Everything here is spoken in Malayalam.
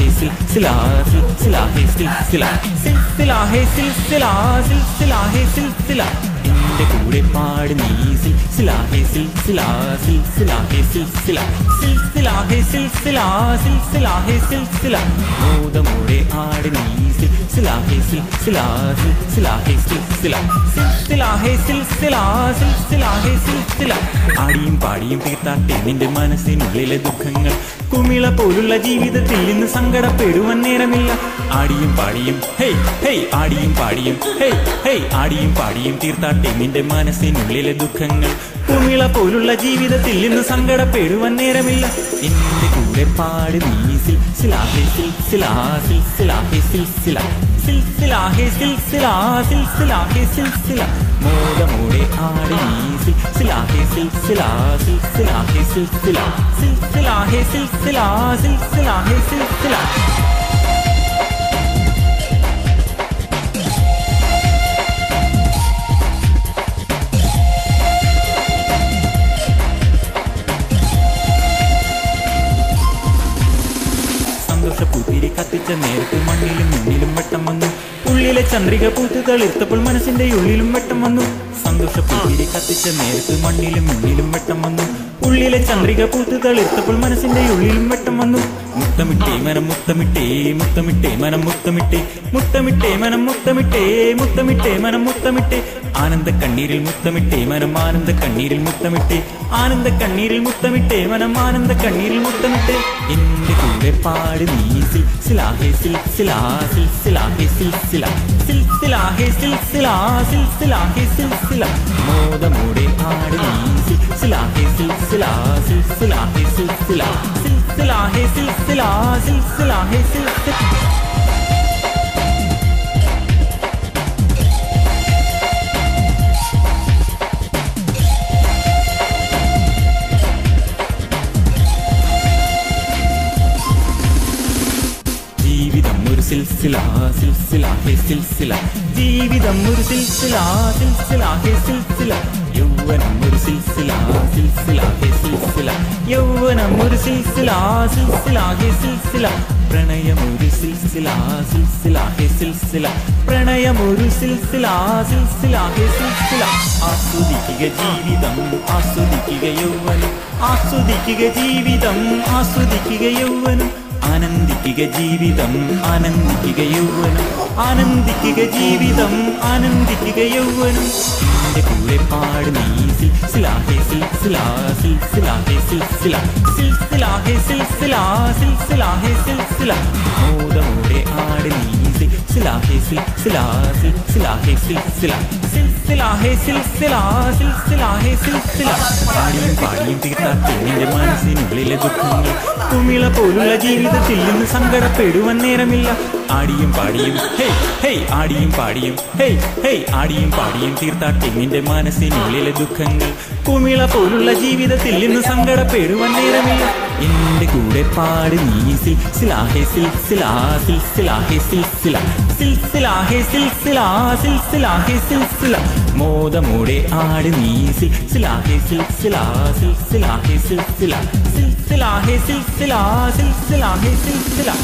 है सिलसिला सिलसिला है सिलसिला सिलसिला है सिलसिला सिलसिला है सिलसिला എന്റെ കൂടെ പാട് നീ സിൽസിലാ ഹേ സിൽസിലാ സിൽസിലാ ഹേ സിൽസിലാ സിൽസിലാ ഹേ സിൽസിലാ സിൽസിലാ ഹേ സിൽസിലാ മോദമോടെ ആട് നീ സിൽസിലാ ഹേ സിൽസിലാ സിൽസിലാ ഹേ സിൽസിലാ സിൽസിലാ ഹേ സിൽസിലാ സിൽസിലാ ഹേ സിൽസിലാ ആടിയും പാടിയും തീർത്താട്ടെ നിന്റെ മനസ്സിനുള്ളിലെ ദുഃഖങ്ങൾ കുമിള പോലുള്ള ജീവിതത്തിൽ ഇന്ന് സങ്കടപ്പെടുവാൻ നേരമില്ല ആടിയും പാടിയും ഹേയ് ഹേയ് ആടിയും പാടിയും ഹേയ് ഹേയ് ആടിയും പാടിയും തീർത്താട്ടെ നിന്റെ മനസ്സിനുള്ളിലെ ദുഃഖങ്ങൾ കുമിള പോലുള്ള ജീവിതത്തിൽ ഇന്ന് സങ്കടപ്പെടുവാൻ നേരമില്ല എന്റെ കൂടെ പാട് നീ സിൽസിലാ ഹേ സിൽസിലാ സിൽസിലാ ഹേ സിൽസിലാ സിൽസിലാ ഹേ സിൽസിലാ സിൽസിലാ ഹേ സിൽസിലാ മോദമോടെ ആട് നീ സിൽസിലാ ഹേ സിൽസിലാ സിൽസിലാ ഹേ സിൽസിലാ സിൽസിലാ ഹേ സിൽസിലാ സിൽസിലാ ഹേ സിൽസിലാ സന്തോഷപ്പൂത്തിരി കത്തിച്ച നേരത്ത് മണ്ണിലും മുന്നിലും വെട്ടം വന്നു ഉള്ളിലെ ചന്ദ്രിക പൂത്ത് തളിർത്തപ്പോൾ മനസ്സിന്റെ ഉള്ളിലും വെട്ടം വന്നു സന്തോഷപ്പൂത്തിരി കത്തിച്ച നേരത്ത് മണ്ണിലും മുന്നിലും വെട്ടം വന്നു ഉള്ളിലെ ചന്ദ്രിക പൂത്ത് തളിർത്തപ്പോൾ മനസ്സിന്റെ ഉള്ളിലും വെട്ടം വന്നു മുത്തമിട്ടേ മനം മുത്തമിട്ടേ മുത്തമിട്ടേ മനം മുത്തമിട്ടേ മുത്തമിട്ടേ മനം മുത്തമിട്ടേ മുത്തമിട്ടേ മനം മുത്തമിട്ടേ ആനന്ദ കണ്ണീരിൽ മുത്തമിട്ടേ മനം ആനന്ദ കണ്ണീരിൽ മുത്തമിട്ടേ ആനന്ദ കണ്ണീരിൽ മുത്തമിട്ടേ മനം ആനന്ദ കണ്ണീരിൽ മുത്തമിട്ടേ എന്റെ കൂടെ പാട് നീ സിൽസിലാ ഹേ സിൽസിലാ സിൽസിലാ ഹേ സിൽസിലാ സിൽസിലാ ഹേ സിൽസിലാ സിൽസിലാ ഹേ സിൽസിലാ മോദമോടെ ആട് നീ സിൽസിലാ ഹേ സിൽസിലാ സിൽസിലാ ഹേ സിൽസിലാ സിൽസിലാ ഹേ സിൽസിലാ സിൽസിലാ ഹേ സിൽസിലാ ജീവിതം ഒരു സിൽസില സിൽസില ഹേ സിൽസില ജീവിതം ഒരു സിൽസില സിൽസില ഹേ സിൽസില യൗവനം ഒരു സിൽസില സിൽസില ഹേ സിൽസില യൗവനം ഒരു സിൽസില സിൽസില ഹേ സിൽസില പ്രണയം ഒരു സിൽസില സിൽസില ഹേ സിൽസില പ്രണയം ഒരു സിൽസില സിൽസില ഹേ സിൽസില ആസ്വദിക്കുക ജീവിതം ആസ്വദിക്കുക യൗവനം ആസ്വദിക്കുക ജീവിതം ആസ്വദിക്കുക യൗവനം ആനന്ദിക്കുക ജീവിതം ആനന്ദിക്കുക യൗവനം ആനന്ദിക്കുക ജീവിതം ആനന്ദിക്കുക യൗവനം എന്റെ കൂടെ പാട് നീ സിൽസിലാ ഹേ സിൽസിലാ സിൽസിലാ ഹേ സിൽസിലാ സിൽസിലാ ഹേ സിൽസിലാ സിൽസിലാ ഹേ സിൽസിലാ മോദമോടെ ആട് നീ സിൽസിലാ ഹേ സിൽസിലാ സിൽസിലാ ഹേ സിൽസിലാ സിൽസിലാ ഹേ സിൽസിലാ സിൽസിലാ ഹേ സിൽസിലാ ആടിയും പാടിയും തീർത്താട്ടെ നിന്റെ മനസ്സിനുള്ളിലെ ദുഃഖങ്ങൾ കുമിള പോലുള്ള ജീവിതത്തിൽ നിന്ന് സങ്കടപ്പെടുവാൻ നേരമില്ല ആടിയും പാടിയും ഹേയ് ഹേയ് ആടിയും പാടിയും ഹേയ് ഹേയ് ആടിയും പാടിയും തീർത്താട്ടെ നിന്റെ മനസ്സിനുള്ളിലെ ദുഃഖങ്ങൾ കുമിള പോലുള്ള ജീവിതത്തിൽ നിന്ന് സങ്കടപ്പെടുവാൻ നേരമില്ല എന്റെ കൂടെ പാട് നീ സിൽസിലാ ഹേ സിൽസിലാ സിൽസിലാ ഹേ സിൽസിലാ സിൽസിലാ ഹേ സിൽസിലാ സിൽസിലാ ഹേ സിൽസിലാ മോദമോടെ ആട് നീ സിൽസിലാ ഹേ സിൽസിലാ സിൽസിലാ ഹേ സിൽസിലാ സിൽസിലാ ഹേ സിൽസിലാ സിൽസിലാ ഹേ സിൽസിലാ